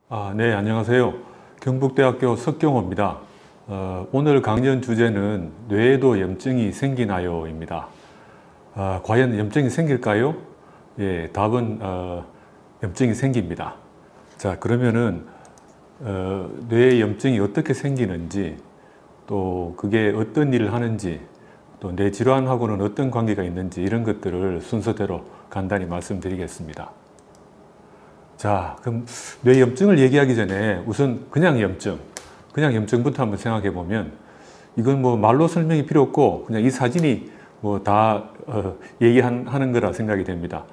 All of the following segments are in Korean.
네, 안녕하세요. 경북대학교 석경호입니다. 오늘 강연 주제는 뇌에도 염증이 생기나요?입니다. 과연 염증이 생길까요? 예, 답은 염증이 생깁니다. 자, 그러면은 뇌에 염증이 어떻게 생기는지, 또 그게 어떤 일을 하는지, 또 뇌 질환하고는 어떤 관계가 있는지 이런 것들을 순서대로 간단히 말씀드리겠습니다. 자, 그럼 뇌염증을 얘기하기 전에 우선 그냥 염증부터 한번 생각해 보면 이건 뭐 말로 설명이 필요 없고 그냥 이 사진이 뭐 다 얘기하는 거라 생각이 됩니다.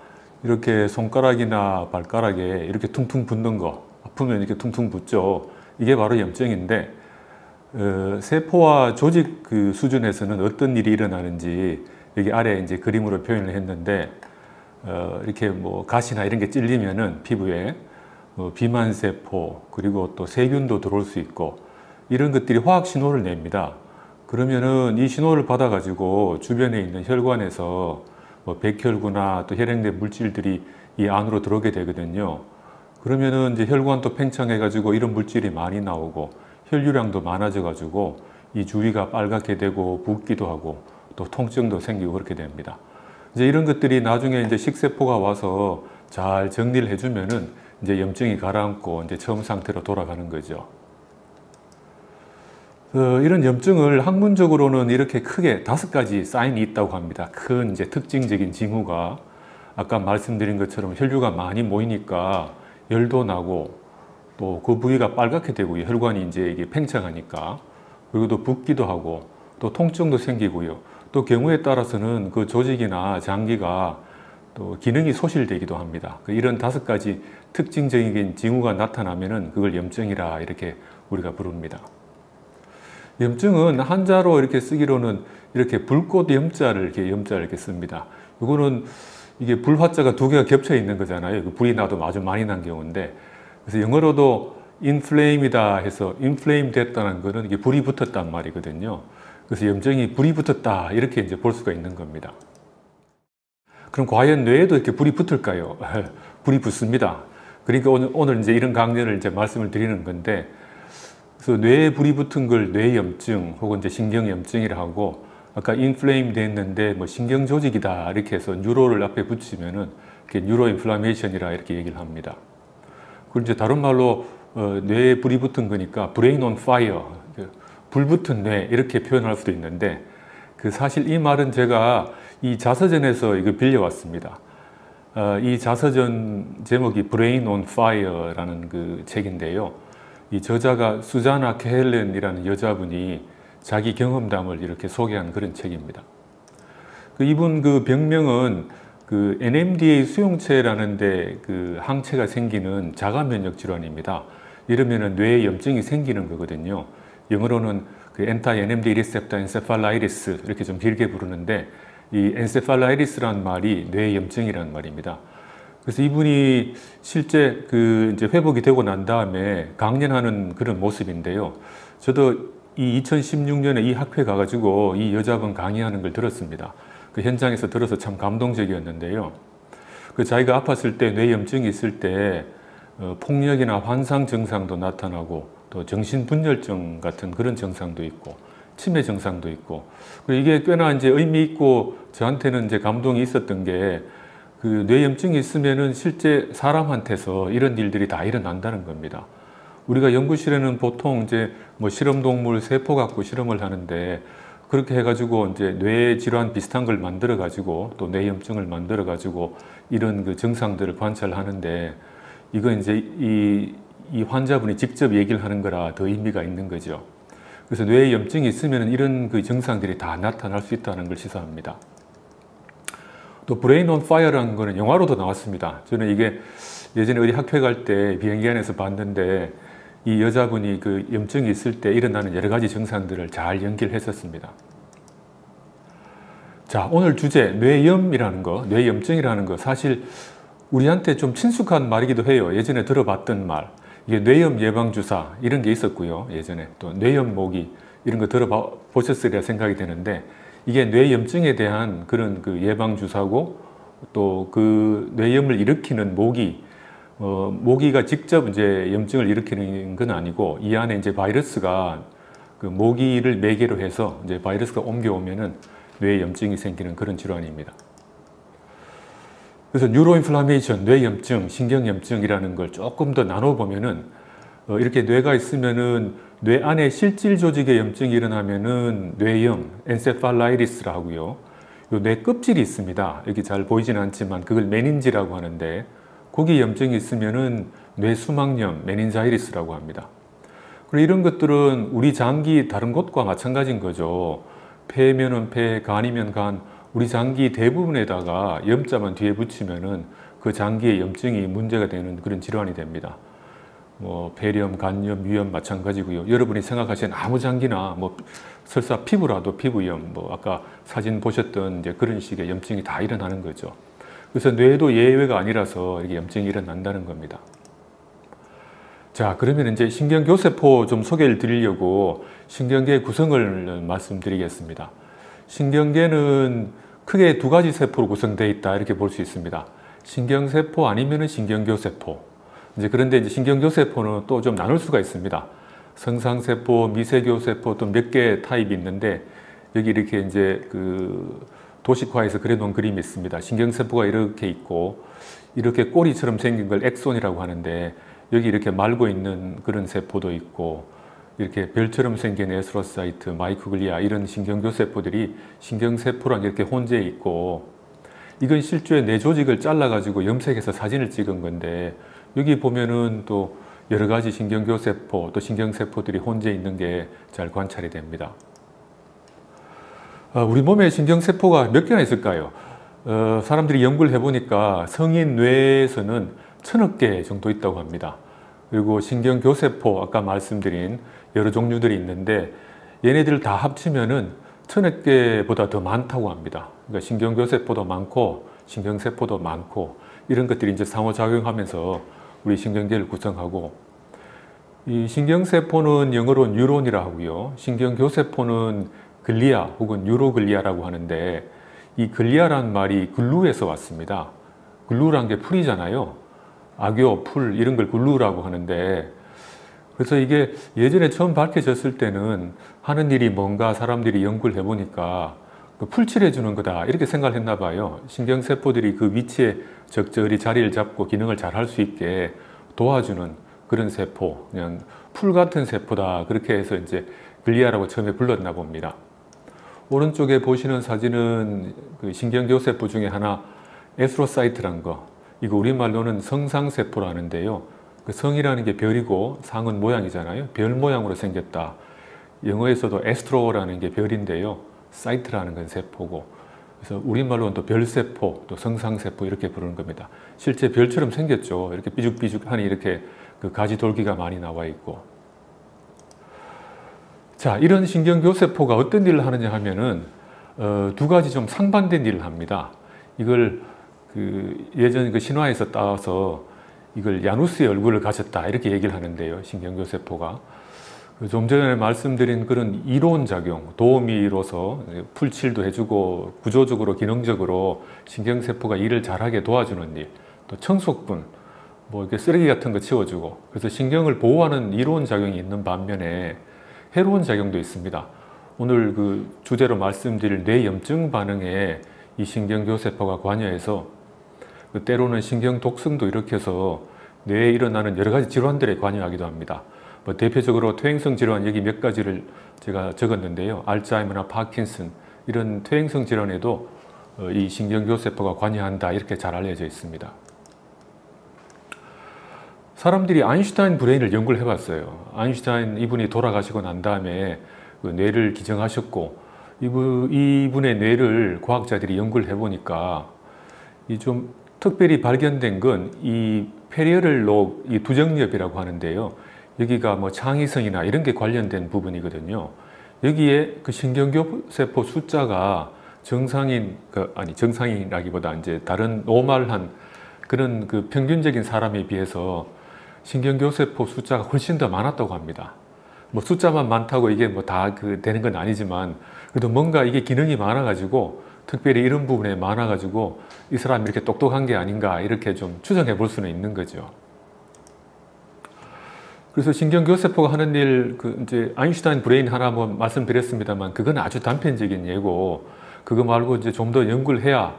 이렇게 손가락이나 발가락에 이렇게 퉁퉁 붓는 거, 아프면 이렇게 퉁퉁 붓죠. 이게 바로 염증인데 세포와 조직 그 수준에서는 어떤 일이 일어나는지 여기 아래 이제 그림으로 표현을 했는데 이렇게 뭐 가시나 이런 게 찔리면은 피부에 비만세포 그리고 또 세균도 들어올 수 있고 이런 것들이 화학 신호를 냅니다. 그러면은 이 신호를 받아 가지고 주변에 있는 혈관에서 뭐 백혈구나 또 혈액내 물질들이 이 안으로 들어오게 되거든요. 그러면은 이제 혈관도 팽창해 가지고 이런 물질이 많이 나오고 혈류량도 많아져 가지고 이 주위가 빨갛게 되고 붓기도 하고 또 통증도 생기고 그렇게 됩니다. 이제 이런 것들이 나중에 이제 식세포가 와서 잘 정리를 해주면은 이제 염증이 가라앉고 이제 처음 상태로 돌아가는 거죠. 이런 염증을 학문적으로는 이렇게 크게 5가지 사인이 있다고 합니다. 큰 이제 특징적인 징후가 아까 말씀드린 것처럼 혈류가 많이 모이니까 열도 나고 또 그 부위가 빨갛게 되고요. 혈관이 이제 이게 팽창하니까 그리고 또 붓기도 하고 또 통증도 생기고요. 또 경우에 따라서는 그 조직이나 장기가 또 기능이 소실되기도 합니다. 이런 5가지 특징적인 징후가 나타나면은 그걸 염증이라 이렇게 우리가 부릅니다. 염증은 한자로 이렇게 쓰기로는 이렇게 불꽃 염자를 이렇게 씁니다. 이거는 이게 불화자가 2개가 겹쳐 있는 거잖아요. 불이 나도 아주 많이 난 경우인데 그래서 영어로도 inflame이다 해서 inflame 됐다는 거는 이게 불이 붙었단 말이거든요. 그래서 염증이 불이 붙었다 이렇게 이제 볼 수가 있는 겁니다. 그럼 과연 뇌에도 이렇게 불이 붙을까요? 불이 붙습니다. 그러니까 오늘 이제 이런 강연을 이제 말씀을 드리는 건데, 그래서 뇌에 불이 붙은 걸 뇌염증 혹은 이제 신경염증이라 하고, 아까 인플레임 됐는데 뭐 신경조직이다 이렇게 해서 뉴로를 앞에 붙이면은 이렇게 뉴로 인플라메이션이라 이렇게 얘기를 합니다. 그리고 이제 다른 말로 뇌에 불이 붙은 거니까 브레인 온 파이어, 불붙은 뇌 이렇게 표현할 수도 있는데 사실 이 말은 제가 이 자서전에서 이거 빌려왔습니다. 이 자서전 제목이 Brain on Fire라는 그 책인데요. 이 저자가 수자나 케헬렌이라는 여자분이 자기 경험담을 이렇게 소개한 그런 책입니다. 이분 그 병명은 그 NMDA 수용체라는 데 그 항체가 생기는 자가 면역 질환입니다. 이러면은 뇌에 염증이 생기는 거거든요. 영어로는 그 anti-NMDA receptor encephalitis 이렇게 좀 길게 부르는데 이 encephalitis라는 말이 뇌염증이라는 말입니다. 그래서 이분이 실제 그 이제 회복이 되고 난 다음에 강연하는 그런 모습인데요. 저도 이 2016년에 이 학회 가가지고 이 여자분 강의하는 걸 들었습니다. 그 현장에서 들어서 참 감동적이었는데요. 그 자기가 아팠을 때 뇌염증이 있을 때 폭력이나 환상 증상도 나타나고 또 정신분열증 같은 그런 증상도 있고 치매 증상도 있고 그리고 이게 꽤나 이제 의미 있고 저한테는 이제 감동이 있었던 게 그 뇌염증이 있으면은 실제 사람한테서 이런 일들이 다 일어난다는 겁니다. 우리가 연구실에는 보통 이제 뭐 실험동물 세포 갖고 실험을 하는데 그렇게 해가지고 이제 뇌 질환 비슷한 걸 만들어 가지고 또 뇌염증을 만들어 가지고 이런 그 증상들을 관찰하는데 이건 이제 이 환자분이 직접 얘기를 하는 거라 더 의미가 있는 거죠. 그래서 뇌에 염증이 있으면 이런 그 증상들이 다 나타날 수 있다는 걸 시사합니다. 또 브레인 온 파이어라는 거는 영화로도 나왔습니다. 저는 이게 예전에 어디 학회 갈 때 비행기 안에서 봤는데 이 여자분이 그 염증이 있을 때 일어나는 여러 가지 증상들을 잘 연기를 했었습니다. 자, 오늘 주제 뇌염이라는 거, 뇌염증이라는 거 사실 우리한테 좀 친숙한 말이기도 해요. 예전에 들어봤던 말. 이게 뇌염 예방주사 이런 게 있었고요. 예전에 또 뇌염 모기 이런 거 들어보셨으리라 생각이 되는데 이게 뇌염증에 대한 그런 그 예방주사고 또 그 뇌염을 일으키는 모기 모기가 직접 이제 염증을 일으키는 건 아니고 이 안에 이제 바이러스가 그 모기를 매개로 해서 이제 바이러스가 옮겨오면은 뇌에 염증이 생기는 그런 질환입니다. 그래서 뉴로인플라메이션, 뇌염증, 신경염증이라는 걸 조금 더 나눠보면은 이렇게 뇌가 있으면은 뇌 안에 실질 조직의 염증이 일어나면은 뇌염, 엔세팔라이티스라 하고요. 요 뇌 껍질이 있습니다. 여기 잘 보이지는 않지만 그걸 메닌지라고 하는데 거기 염증이 있으면은 뇌수막염, 메닌자이티스라고 합니다. 그리고 이런 것들은 우리 장기 다른 곳과 마찬가지인 거죠. 폐면은 폐, 간이면 간, 우리 장기 대부분에다가 염자만 뒤에 붙이면은 그 장기의 염증이 문제가 되는 그런 질환이 됩니다. 뭐 폐렴, 간염, 위염 마찬가지고요. 여러분이 생각하시는 아무 장기나 뭐 설사 피부라도 피부염, 뭐 아까 사진 보셨던 이제 그런 식의 염증이 다 일어나는 거죠. 그래서 뇌도 예외가 아니라서 이렇게 염증이 일어난다는 겁니다. 자, 그러면 이제 신경교세포 좀 소개를 드리려고 신경계의 구성을 말씀드리겠습니다. 신경계는 크게 두 가지 세포로 구성되어 있다 이렇게 볼 수 있습니다. 신경세포 아니면은 신경교세포. 그런데 이제 신경교세포는 또 좀 나눌 수가 있습니다. 성상세포, 미세교세포 또 몇 개 타입이 있는데 여기 이렇게 이제 그 도식화해서 그려놓은 그림이 있습니다. 신경세포가 이렇게 있고 이렇게 꼬리처럼 생긴 걸 엑손이라고 하는데 여기 이렇게 말고 있는 그런 세포도 있고 이렇게 별처럼 생긴 에스트로사이트, 마이크글리아 이런 신경교세포들이 신경세포랑 이렇게 혼재해 있고 이건 실제 뇌 조직을 잘라가지고 염색해서 사진을 찍은 건데 여기 보면은 또 여러 가지 신경교세포 또 신경세포들이 혼재해 있는 게 잘 관찰이 됩니다. 우리 몸에 신경세포가 몇 개나 있을까요? 사람들이 연구를 해보니까 성인 뇌에서는 1000억 개 정도 있다고 합니다. 그리고 신경교세포 아까 말씀드린 여러 종류들이 있는데 얘네들 다 합치면은 1000억 개보다 더 많다고 합니다. 그러니까 신경교세포도 많고 신경세포도 많고 이런 것들이 이제 상호작용하면서 우리 신경계를 구성하고 이 신경세포는 영어로 뉴론이라 하고요. 신경교세포는 글리아 혹은 뉴로글리아라고 하는데 이 글리아란 말이 글루에서 왔습니다. 글루란 게 풀이잖아요. 악교, 풀 이런 걸 글루라고 하는데 그래서 이게 예전에 처음 밝혀졌을 때는 하는 일이 뭔가 사람들이 연구를 해보니까 그 풀칠해 주는 거다 이렇게 생각을 했나 봐요. 신경세포들이 그 위치에 적절히 자리를 잡고 기능을 잘 할 수 있게 도와주는 그런 세포, 그냥 풀 같은 세포다 그렇게 해서 이제 글리아라고 처음에 불렀나 봅니다. 오른쪽에 보시는 사진은 그 신경교세포 중에 하나 에스트로사이트란 거 이거 우리말로는 성상세포라는데요. 그 성이라는 게 별이고 상은 모양이잖아요. 별 모양으로 생겼다. 영어에서도 에스트로라는 게 별인데요. 사이트라는 건 세포고 그래서 우리말로는 또 별세포, 또 성상세포 이렇게 부르는 겁니다. 실제 별처럼 생겼죠. 이렇게 삐죽삐죽하니 이렇게 그 가지 돌기가 많이 나와 있고 자, 이런 신경교세포가 어떤 일을 하느냐 하면은 두 가지 좀 상반된 일을 합니다. 이걸 그 예전 그 신화에서 따와서 이걸 야누스의 얼굴을 가졌다 이렇게 얘기를 하는데요. 신경교세포가 좀 전에 말씀드린 그런 이론작용, 도우미로서 풀칠도 해주고 구조적으로 기능적으로 신경세포가 일을 잘하게 도와주는 일, 또 청소꾼, 뭐 이렇게 쓰레기 같은 거 치워주고 그래서 신경을 보호하는 이론작용이 있는 반면에 해로운 작용도 있습니다. 오늘 그 주제로 말씀드릴 뇌염증 반응에 이 신경교세포가 관여해서 때로는 신경 독성도 일으켜서 뇌에 일어나는 여러 가지 질환들에 관여하기도 합니다. 뭐 대표적으로 퇴행성 질환 여기 몇 가지를 제가 적었는데요. 알츠하이머나 파킨슨 이런 퇴행성 질환에도 이 신경교세포가 관여한다 이렇게 잘 알려져 있습니다. 사람들이 아인슈타인 브레인을 연구를 해봤어요. 아인슈타인 이분이 돌아가시고 난 다음에 그 뇌를 기증하셨고 이분의 뇌를 과학자들이 연구를 해보니까 이 좀 특별히 발견된 건 이 페리어럴 로브 이 두정엽이라고 하는데요. 여기가 뭐 창의성이나 이런 게 관련된 부분이거든요. 여기에 그 신경교세포 숫자가 정상인 아니 정상이라기보다 이제 다른 노멀한 그런 그 평균적인 사람에 비해서 신경교세포 숫자가 훨씬 더 많았다고 합니다. 뭐 숫자만 많다고 이게 뭐 다 그 되는 건 아니지만 그래도 뭔가 이게 기능이 많아가지고 특별히 이런 부분에 많아가지고 이 사람이 이렇게 똑똑한 게 아닌가 이렇게 좀 추정해 볼 수는 있는 거죠. 그래서 신경교세포가 하는 일, 이제 아인슈타인 브레인 하나 한번 말씀드렸습니다만 그건 아주 단편적인 예고, 그거 말고 이제 좀 더 연구를 해야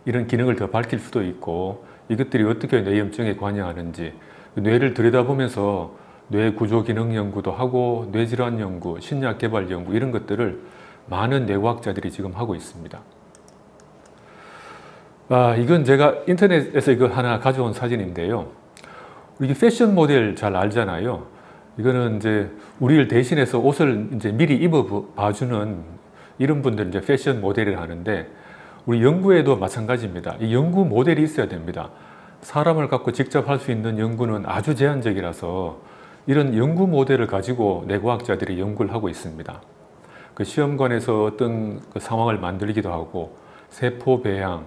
이런 기능을 더 밝힐 수도 있고, 이것들이 어떻게 뇌염증에 관여하는지, 뇌를 들여다보면서 뇌 구조 기능 연구도 하고 뇌질환 연구, 신약 개발 연구 이런 것들을 많은 뇌과학자들이 지금 하고 있습니다. 이건 제가 인터넷에서 이거 하나 가져온 사진인데요. 이게 패션 모델 잘 알잖아요. 이거는 이제 우리를 대신해서 옷을 이제 미리 입어 봐주는 이런 분들 이제 패션 모델을 하는데, 우리 연구에도 마찬가지입니다. 이 연구 모델이 있어야 됩니다. 사람을 갖고 직접 할 수 있는 연구는 아주 제한적이라서 이런 연구 모델을 가지고 뇌과학자들이 연구를 하고 있습니다. 그 시험관에서 어떤 그 상황을 만들기도 하고, 세포 배양,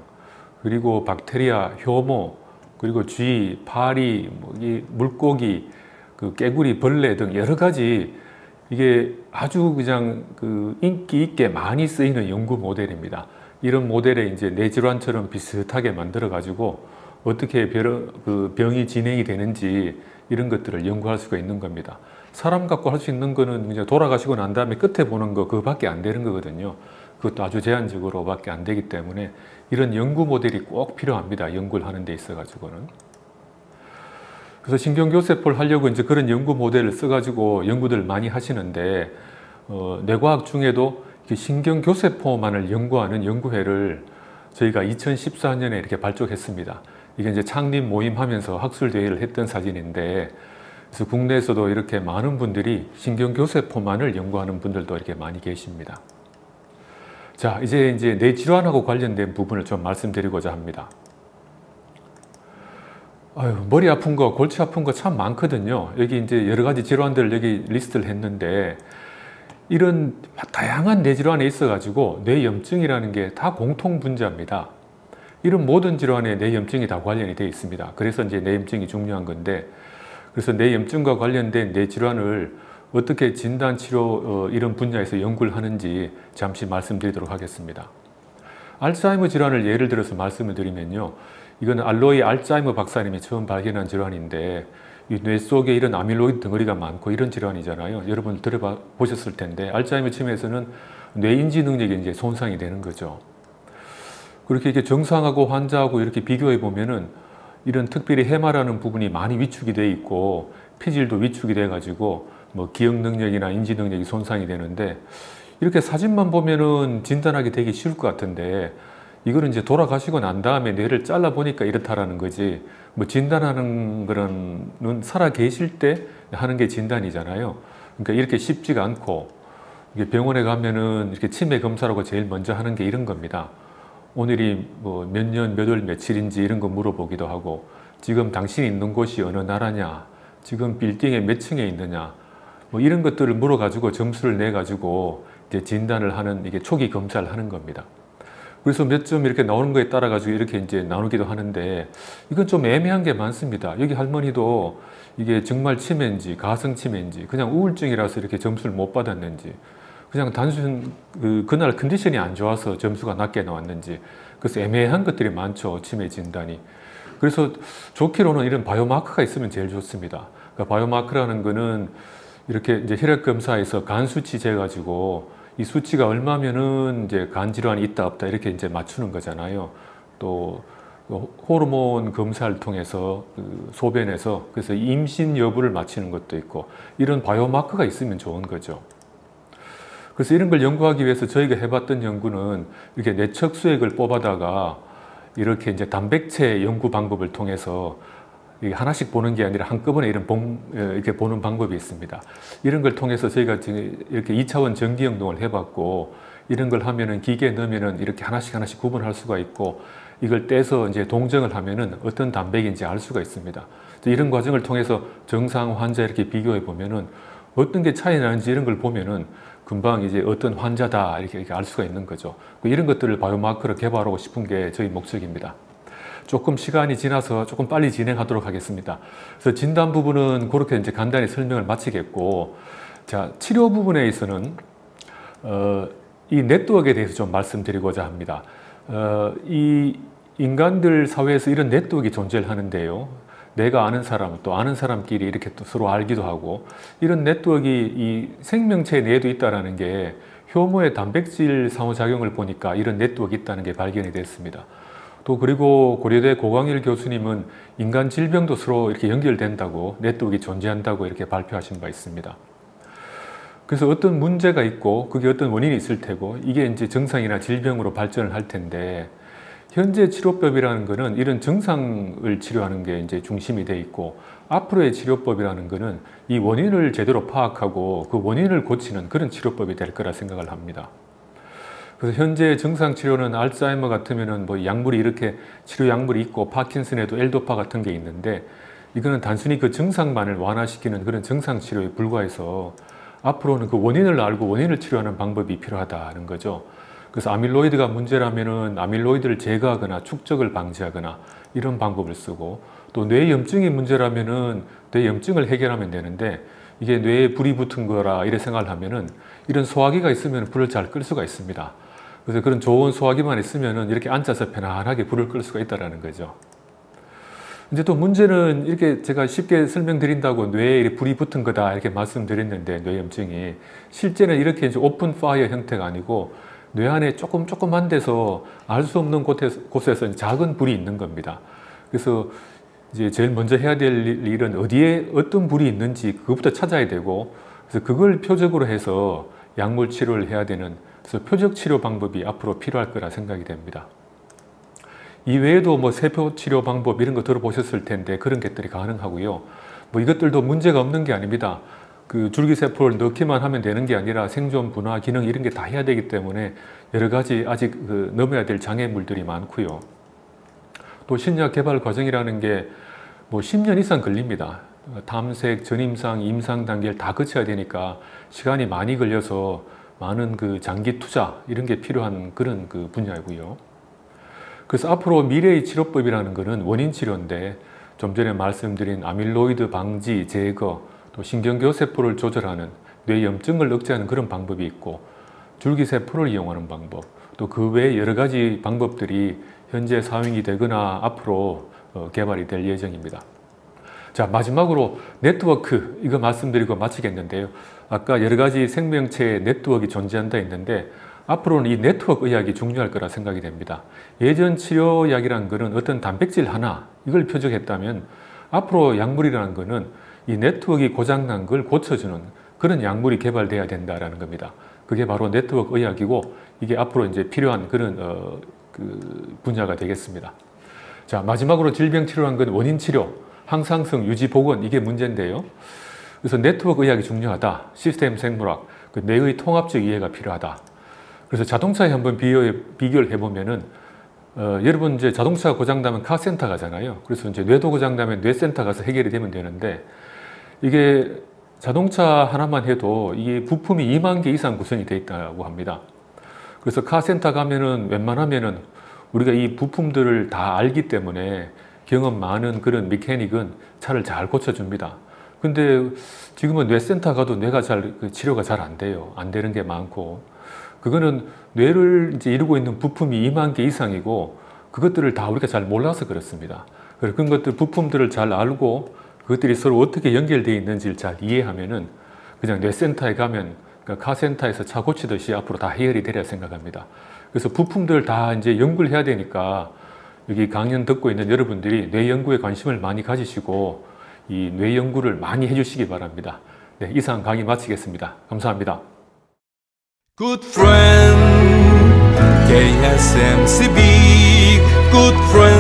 그리고 박테리아, 효모, 그리고 쥐, 파리, 물고기, 그 깨구리, 벌레 등 여러 가지, 이게 아주 그냥 그 인기 있게 많이 쓰이는 연구 모델입니다. 이런 모델에 이제 뇌질환처럼 비슷하게 만들어 가지고 어떻게 병이 진행이 되는지 이런 것들을 연구할 수가 있는 겁니다. 사람 갖고 할 수 있는 거는 이제 돌아가시고 난 다음에 끝에 보는 거 그거밖에 안 되는 거거든요. 그것도 아주 제한적으로밖에 안 되기 때문에 이런 연구 모델이 꼭 필요합니다. 연구를 하는 데 있어 가지고는. 그래서 신경교세포를 하려고 이제 그런 연구 모델을 써가지고 연구들 많이 하시는데, 뇌과학 중에도 신경교세포만을 연구하는 연구회를 저희가 2014년에 이렇게 발족했습니다. 이게 이제 창립 모임하면서 학술대회를 했던 사진인데, 그래서 국내에서도 이렇게 많은 분들이 신경교세포만을 연구하는 분들도 이렇게 많이 계십니다. 자, 이제 뇌질환하고 관련된 부분을 좀 말씀드리고자 합니다. 머리 아픈 거, 골치 아픈 거 참 많거든요. 여기 이제 여러 가지 질환들을 여기 리스트를 했는데, 이런 다양한 뇌질환에 있어가지고 뇌염증이라는 게 다 공통 분자입니다. 이런 모든 질환에 뇌염증이 다 관련이 되어 있습니다. 그래서 이제 뇌염증이 중요한 건데, 그래서 뇌염증과 관련된 뇌질환을 어떻게 진단, 치료 이런 분야에서 연구를 하는지 잠시 말씀드리도록 하겠습니다. 알츠하이머 질환을 예를 들어서 말씀을 드리면요. 이건 알로이 알츠하이머 박사님이 처음 발견한 질환인데, 이 뇌 속에 이런 아밀로이드 덩어리가 많고 이런 질환이잖아요. 여러분 들어보셨을 텐데, 알츠하이머 치매에서는 뇌인지 능력이 이제 손상이 되는 거죠. 그렇게 이렇게 정상하고 환자하고 이렇게 비교해 보면은 이런 특별히 해마라는 부분이 많이 위축이 돼 있고 피질도 위축이 돼 가지고 뭐 기억 능력이나 인지 능력이 손상이 되는데, 이렇게 사진만 보면은 진단하기 되게 쉬울 것 같은데, 이거는 이제 돌아가시고 난 다음에 뇌를 잘라 보니까 이렇다라는 거지, 뭐 진단하는 거는 살아 계실 때 하는 게 진단이잖아요. 그러니까 이렇게 쉽지가 않고, 이게 병원에 가면은 이렇게 치매 검사라고 제일 먼저 하는 게 이런 겁니다. 오늘이 뭐 몇 년, 몇 월, 며칠인지 이런 거 물어보기도 하고, 지금 당신이 있는 곳이 어느 나라냐, 지금 빌딩에 몇 층에 있느냐, 뭐 이런 것들을 물어가지고 점수를 내가지고 이제 진단을 하는, 이게 초기 검사를 하는 겁니다. 그래서 몇 점 이렇게 나오는 거에 따라 가지고 이렇게 이제 나누기도 하는데, 이건 좀 애매한 게 많습니다. 여기 할머니도 이게 정말 치매인지 가성 치매인지 그냥 우울증이라서 이렇게 점수를 못 받았는지, 그냥 단순 그날 컨디션이 안 좋아서 점수가 낮게 나왔는지, 그래서 애매한 것들이 많죠, 치매 진단이. 그래서 좋기로는 이런 바이오마커가 있으면 제일 좋습니다. 그러니까 바이오마커라는 거는 이렇게 이제 혈액 검사에서 간 수치 재가지고 이 수치가 얼마면은 이제 간 질환이 있다 없다 이렇게 이제 맞추는 거잖아요. 또 호르몬 검사를 통해서 소변에서 그래서 임신 여부를 맞추는 것도 있고, 이런 바이오마커가 있으면 좋은 거죠. 그래서 이런 걸 연구하기 위해서 저희가 해봤던 연구는 이렇게 내척 수액을 뽑아다가 이렇게 이제 단백체 연구 방법을 통해서 하나씩 보는 게 아니라 한꺼번에 이렇게 보는 방법이 있습니다. 이런 걸 통해서 저희가 지금 이렇게 2차원 전기 연동을 해봤고, 이런 걸 하면은 기계에 넣으면은 이렇게 하나씩 구분할 수가 있고, 이걸 떼서 이제 동정을 하면은 어떤 단백인지 알 수가 있습니다. 이런 과정을 통해서 정상 환자 이렇게 비교해 보면은 어떤 게 차이 나는지 이런 걸 보면은 금방 이제 어떤 환자다 이렇게 알 수가 있는 거죠. 이런 것들을 바이오마커로 개발하고 싶은 게 저희 목적입니다. 조금 시간이 지나서 조금 빨리 진행하도록 하겠습니다. 그래서 진단 부분은 그렇게 이제 간단히 설명을 마치겠고, 자, 치료 부분에 있어서는 이 네트워크에 대해서 좀 말씀드리고자 합니다. 이 인간들 사회에서 이런 네트워크가 존재를 하는데요. 내가 아는 사람, 또 아는 사람끼리 이렇게 또 서로 알기도 하고, 이런 네트워크가 이 생명체 내에도 있다는 게 효모의 단백질 상호작용을 보니까 이런 네트워크가 있다는 게 발견이 됐습니다. 또 그리고 고려대 고광일 교수님은 인간 질병도 서로 이렇게 연결된다고, 네트워크가 존재한다고 이렇게 발표하신 바 있습니다. 그래서 어떤 문제가 있고 그게 어떤 원인이 있을 테고 이게 이제 증상이나 질병으로 발전을 할 텐데, 현재 치료법이라는 것은 이런 증상을 치료하는 게 이제 중심이 돼 있고, 앞으로의 치료법이라는 것은 이 원인을 제대로 파악하고 그 원인을 고치는 그런 치료법이 될 거라 생각을 합니다. 그래서 현재 증상 치료는 알츠하이머 같으면은 뭐 약물이 이렇게 치료 약물이 있고, 파킨슨에도 L도파 같은 게 있는데, 이거는 단순히 그 증상만을 완화시키는 그런 증상 치료에 불과해서 앞으로는 그 원인을 알고 원인을 치료하는 방법이 필요하다는 거죠. 그래서 아밀로이드가 문제라면은 아밀로이드를 제거하거나 축적을 방지하거나 이런 방법을 쓰고, 또 뇌염증이 문제라면은 뇌염증을 해결하면 되는데, 이게 뇌에 불이 붙은 거라 이래 생각을 하면은 이런 소화기가 있으면 불을 잘 끌 수가 있습니다. 그래서 그런 좋은 소화기만 있으면은 이렇게 앉아서 편안하게 불을 끌 수가 있다는 거죠. 이제 또 문제는 이렇게 제가 쉽게 설명드린다고 뇌에 이렇게 불이 붙은 거다 이렇게 말씀드렸는데, 뇌염증이 실제는 이렇게 이제 오픈 파이어 형태가 아니고 뇌 안에 조그만 데서 알 수 없는 곳에서 작은 불이 있는 겁니다. 그래서 이제 제일 먼저 해야 될 일은 어디에 어떤 불이 있는지 그것부터 찾아야 되고, 그래서 그걸 표적으로 해서 약물 치료를 해야 되는, 그래서 표적 치료 방법이 앞으로 필요할 거라 생각이 됩니다. 이외에도 뭐 세포 치료 방법 이런 거 들어보셨을 텐데 그런 것들이 가능하고요. 뭐 이것들도 문제가 없는 게 아닙니다. 그 줄기세포를 넣기만 하면 되는 게 아니라 생존, 분화, 기능 이런 게 다 해야 되기 때문에 여러 가지 아직 넘어야 될 장애물들이 많고요. 또 신약 개발 과정이라는 게 뭐 10년 이상 걸립니다. 탐색, 전임상, 임상 단계를 다 거쳐야 되니까 시간이 많이 걸려서 많은 그 장기 투자 이런 게 필요한 그런 그 분야이고요. 그래서 앞으로 미래의 치료법이라는 것은 원인 치료인데, 좀 전에 말씀드린 아밀로이드 방지, 제거, 또 신경교세포를 조절하는 뇌염증을 억제하는 그런 방법이 있고, 줄기세포를 이용하는 방법, 또 그 외에 여러 가지 방법들이 현재 사용이 되거나 앞으로 개발이 될 예정입니다. 자, 마지막으로 네트워크 이거 말씀드리고 마치겠는데요. 아까 여러 가지 생명체의 네트워크가 존재한다 했는데, 앞으로는 이 네트워크 의학이 중요할 거라 생각이 됩니다. 예전 치료약이라는 것은 어떤 단백질 하나 이걸 표적했다면, 앞으로 약물이라는 것은 이 네트워크가 고장난 걸 고쳐주는 그런 약물이 개발돼야 된다는 겁니다. 그게 바로 네트워크 의학이고, 이게 앞으로 이제 필요한 그런 그 분야가 되겠습니다. 자, 마지막으로 질병 치료라는 건 원인 치료, 항상성, 유지, 복원 이게 문제인데요. 그래서 네트워크 의학이 중요하다. 시스템 생물학, 그 뇌의 통합적 이해가 필요하다. 그래서 자동차에 한번 비교를 해보면은, 여러분 이제 자동차가 고장나면 카센터 가잖아요. 그래서 이제 뇌도 고장나면 뇌센터 가서 해결이 되면 되는데, 이게 자동차 하나만 해도 이게 부품이 2만 개 이상 구성이 되어 있다고 합니다. 그래서 카센터 가면은 웬만하면은 우리가 이 부품들을 다 알기 때문에 경험 많은 그런 메케닉은 차를 잘 고쳐줍니다. 근데 지금은 뇌센터 가도 뇌가 치료가 잘 안 돼요. 안 되는 게 많고, 그거는 뇌를 이제 이루고 있는 부품이 2만 개 이상이고, 그것들을 다 우리가 잘 몰라서 그렇습니다. 그런 것들, 부품들을 잘 알고 그것들이 서로 어떻게 연결되어 있는지를 잘 이해하면은 그냥 뇌센터에 가면, 그러니까 카센터에서 차 고치듯이 앞으로 다 해결이 되리라 생각합니다. 그래서 부품들 다 이제 연구를 해야 되니까, 여기 강연 듣고 있는 여러분들이 뇌 연구에 관심을 많이 가지시고 이 뇌 연구를 많이 해주시기 바랍니다. 네, 이상 강의 마치겠습니다. 감사합니다. Good friend, KSMCB, good friend.